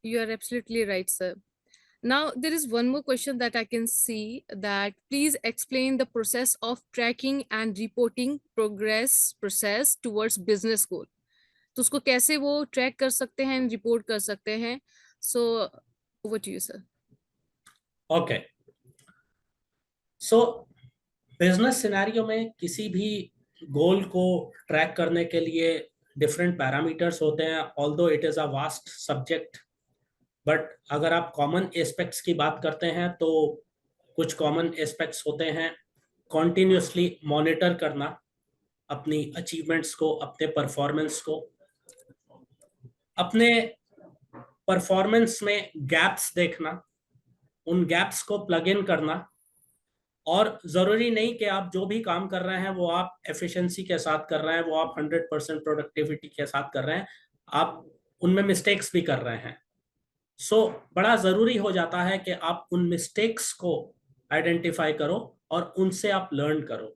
You are absolutely right, sir. Now there is one more question that I can see, that please explain the process of tracking and reporting progress process towards business goal. तो उसको कैसे वो ट्रैक कर सकते हैं, रिपोर्ट कर सकते हैं. So over to you sir. Okay, so business scenario में किसी भी गोल को ट्रैक करने के लिए डिफरेंट पैरामीटर्स होते हैं, although it is a vast subject. But अगर आप कॉमन एस्पेक्ट्स की बात करते हैं तो कुछ कॉमन एस्पेक्ट्स होते हैं. कॉन्टिन्यूसली मॉनिटर करना अपनी अचीवमेंट्स को, अपने परफॉर्मेंस को, अपने परफॉर्मेंस में गैप्स देखना, उन गैप्स को प्लग इन करना. और जरूरी नहीं कि आप जो भी काम कर रहे हैं वो आप एफिशिएंसी के साथ कर रहे हैं, वो आप 100% प्रोडक्टिविटी के साथ कर रहे हैं, आप उनमें मिस्टेक्स भी कर रहे हैं. सो बड़ा जरूरी हो जाता है कि आप उन मिस्टेक्स को आइडेंटिफाई करो और उनसे आप लर्न करो.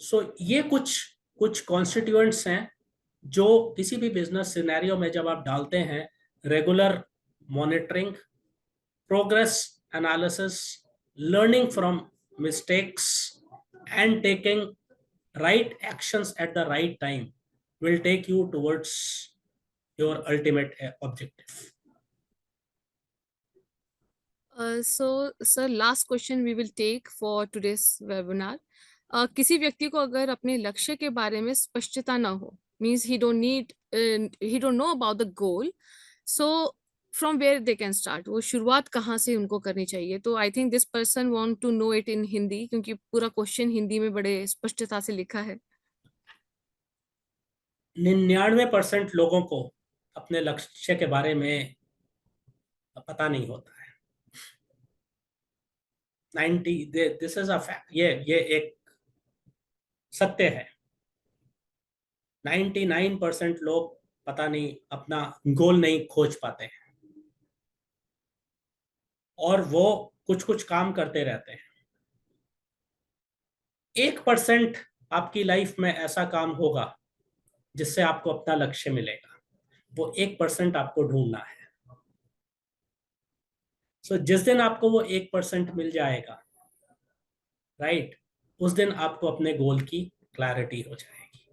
सो ये कुछ कुछ कॉन्स्टिट्यूएंट्स हैं जो किसी भी बिजनेस सिनेरियो में जब आप डालते हैं. Regular monitoring, progress analysis, learning from mistakes, and taking right actions at the right time will take you towards your ultimate objective. So sir, last question we will take for today's webinar. किसी व्यक्ति को अगर अपने लक्ष्य के बारे में स्पष्टता ना हो, means he don't know about the goal, so from where they can start, वो शुरुआत कहाँ से उनको करनी चाहिए? तो I think this person want to know it in Hindi, क्योंकि पूरा क्वेश्चन हिंदी में बड़े स्पष्टता से लिखा है। 99% लोगों को अपने लक्ष्य के बारे में पता नहीं होता है। 90, दिस इज अ फैक्ट, ये एक सत्य है। 99% लोग पता नहीं, अपना गोल नहीं खोज पाते हैं, और वो कुछ कुछ काम करते रहते हैं। 1% आपकी लाइफ में ऐसा काम होगा जिससे आपको अपना लक्ष्य मिलेगा। वो 1% आपको ढूंढना है। सो जिस दिन आपको वो 1% मिल जाएगा, राइट, उस दिन आपको अपने गोल की क्लैरिटी हो जाएगी।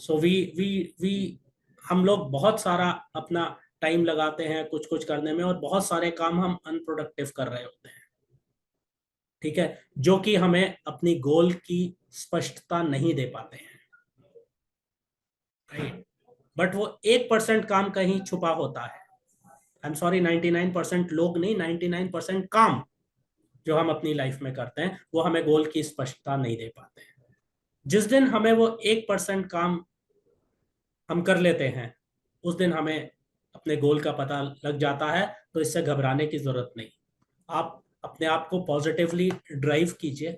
सो वी वी वी हम लोग बहुत सारा अपना टाइम लगाते हैं कुछ कुछ करने में, और बहुत सारे काम हम अनप्रोडक्टिव कर रहे होते हैं, ठीक है, जो कि हमें अपनी गोल की स्पष्टता नहीं दे पाते हैं, राइट। बट वो 1% काम कहीं छुपा होता है। आई एम सॉरी, 99% लोग नहीं, 99% काम जो हम अपनी लाइफ में करते हैं वो हमें गोल की स्पष्टता नहीं दे पाते हैं। जिस दिन हमें वो 1% काम हम कर लेते हैं, उस दिन हमें अपने गोल का पता लग जाता है। तो इससे घबराने की जरूरत नहीं। आप अपने आप को पॉजिटिवली ड्राइव कीजिए,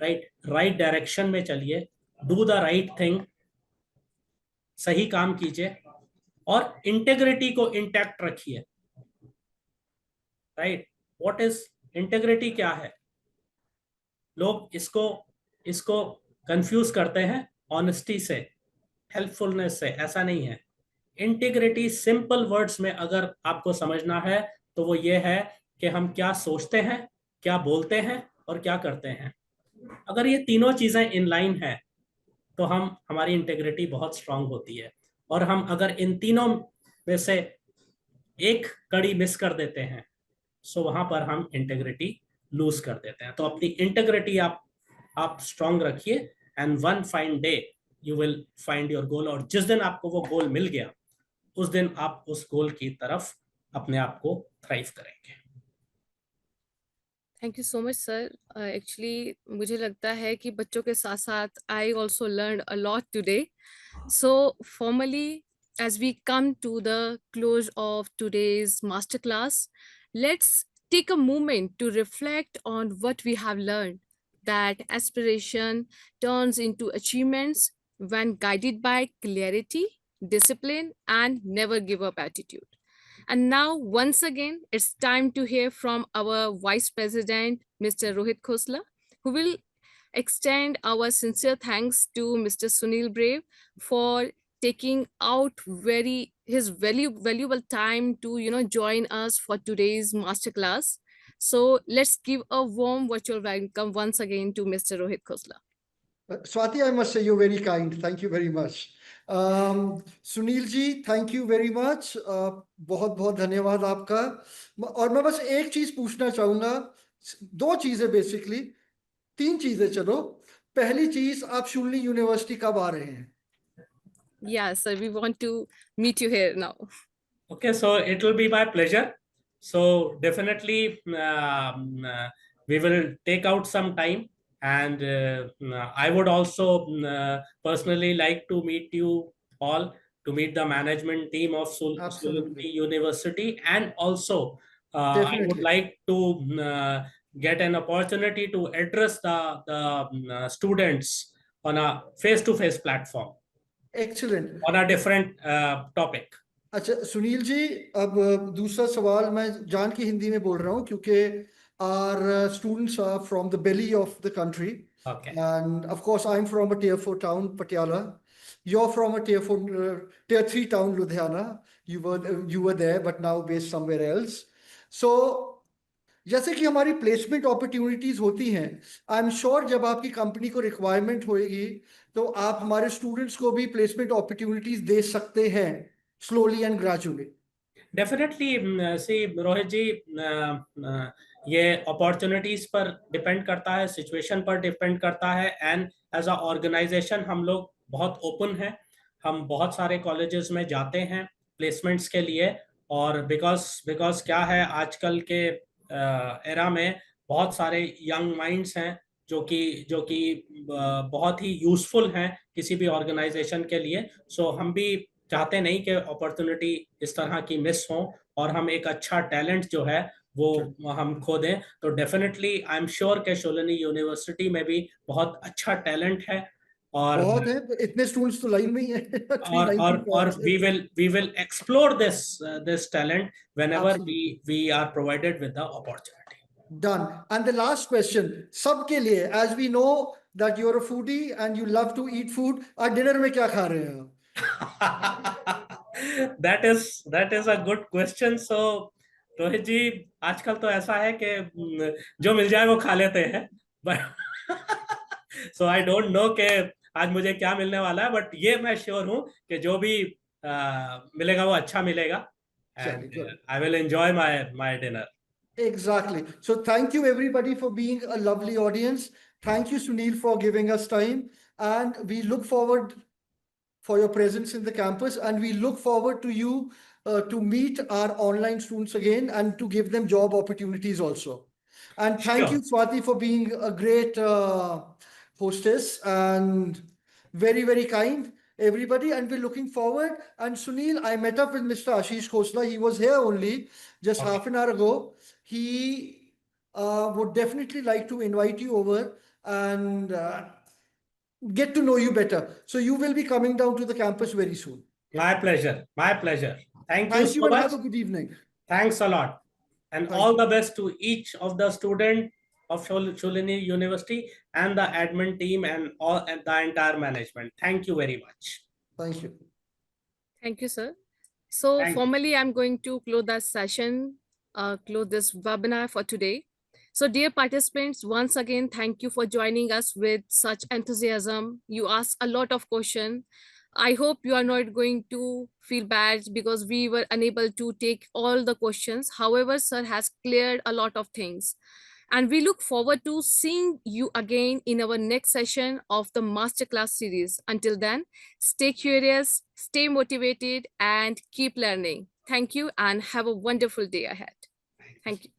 राइट, राइट डायरेक्शन में चलिए, डू द राइट थिंग, सही काम कीजिए, और इंटेग्रिटी को इंटैक्ट रखिए, राइट। व्हाट इज इंटेग्रिटी, क्या है? लोग इसको इसको कंफ्यूज करते हैं ऑनेस्टी से, हेल्पफुलनेस से। ऐसा नहीं है। इंटीग्रिटी सिंपल वर्ड्स में अगर आपको समझना है तो वो ये है कि हम क्या सोचते हैं, क्या बोलते हैं, और क्या करते हैं। अगर ये तीनों चीजें इन लाइन है तो हम हमारी इंटेग्रिटी बहुत स्ट्रांग होती है। और हम अगर इन तीनों में से एक कड़ी मिस कर देते हैं, सो वहां पर हम इंटेग्रिटी लूज कर देते हैं। तो अपनी इंटेग्रिटी आप स्ट्रांग रखिए, and one fine day you will find your goal. और जिस दिन आपको वो गोल मिल गया, उस दिन आप उस गोल की तरफ अपने आप को थ्राइव करेंगे। Thank you so much sir. Actually मुझे लगता है कि बच्चों के साथ साथ I also learn a lot today. So formally, as we come to the close of today's masterclass, let's take a moment to reflect on what we have learned. That aspiration turns into achievements when guided by clarity, discipline, and never give up attitude. And now, once again, it's time to hear from our Vice President, Mr. Rohit Khosla, who will extend our sincere thanks to Mr. Sunil Brave for taking out valuable time to join us for today's masterclass. So let's give a warm virtual welcome once again to Mr. Rohit Khosla. Swati, I must say you're very kind. Thank you very much. Sunil ji, thank you very much. बहुत बहुत धन्यवाद आपका। और मैं बस एक चीज पूछना चाहूंगा, दो चीजें बेसिकली, तीन चीजें चलो। पहली चीज, आप शूलिनी यूनिवर्सिटी कब आ रहे हैं? Yeah, sir, we want to meet you here now. Okay, so it will be my pleasure. So definitely we will take out some time, and I would also personally like to meet you all, to meet the management team of Absolutely. Shoolini University, and also I would Definitely. like to get an opportunity to address the students on a face-to-face platform Excellent. on a different topic. अच्छा सुनील जी, अब दूसरा सवाल मैं जान की हिंदी में बोल रहा हूँ, क्योंकि our students are from the belly of the country, Okay. And of course I am from a tier 4 town Patiala, you are from a tier 3 town Ludhiana, you were there but now based somewhere else. So जैसे कि हमारी placement opportunities होती हैं, I am sure जब आपकी company को requirement होएगी तो आप हमारे स्टूडेंट्स को भी प्लेसमेंट अपॉर्चुनिटीज दे सकते हैं, स्लोली एंड ग्रेजुअली। डेफिनेटली सी रोहित जी, ये अपॉर्चुनिटीज पर डिपेंड करता है, सिचुएशन पर डिपेंड करता है, एंड एज अ ऑर्गेनाइजेशन हम लोग बहुत ओपन हैं। हम बहुत सारे कॉलेजेस में जाते हैं प्लेसमेंट्स के लिए, और बिकॉज क्या है, आजकल के एरा में बहुत सारे यंग माइंड्स हैं जो कि बहुत ही यूजफुल हैं किसी भी ऑर्गेनाइजेशन के लिए। सो हम भी चाहते नहीं कि अपॉर्चुनिटी इस तरह की मिस हो और हम एक अच्छा टैलेंट जो है वो हम खो दें। तो डेफिनेटली आई एम श्योर कि शूलिनी यूनिवर्सिटी में भी बहुत अच्छा टैलेंट है। और बहुत है, इतने स्टूडेंट्स तो लाइन में ही है। और 390 और batches. We will explore this talent whenever Absolutely. we are provided with the opportunity. Done. And the last question, सबके लिए, as we know that you're a foodie and you love to eat food, आज dinner में क्या खा रहे हैं? That is a good question. So Rohit जी, आजकल तो ऐसा है कि जो मिल जाए वो खा लेते हैं, but so I don't know कि आज मुझे क्या मिलने वाला है, बट ये मैं श्योर हूँ कि जो भी मिलेगा वो अच्छा मिलेगा, चलिए, and good. I will enjoy my dinner. Exactly. So thank you everybody for being a lovely audience. Thank you, Sunil, for giving us time. And we look forward for your presence in the campus, and we look forward to you to meet our online students again and to give them job opportunities also. And thank you, Sure. Swati, for being a great hostess and very, very kind, everybody. And we're looking forward. And Sunil, I met up with Mr. Ashish Khosla. He was here only just Okay. half an hour ago. He would definitely like to invite you over and get to know you better. So you will be coming down to the campus very soon. My pleasure. My pleasure. Thank you Thank you so and much. have a good evening. Thanks a lot. And Thank all you. the best to each of the student of Shoolini University and the admin team and the entire management. Thank you very much. Thank you. Thank you, sir. So Thank you. formally, I'm going to close the session, close this webinar for today. So dear participants, once again, thank you for joining us with such enthusiasm. You asked a lot of questions. I hope you are not going to feel bad because we were unable to take all the questions. However, sir has cleared a lot of things. And we look forward to seeing you again in our next session of the masterclass series. Until then, stay curious, stay motivated, and keep learning. Thank you and have a wonderful day ahead. Thank you.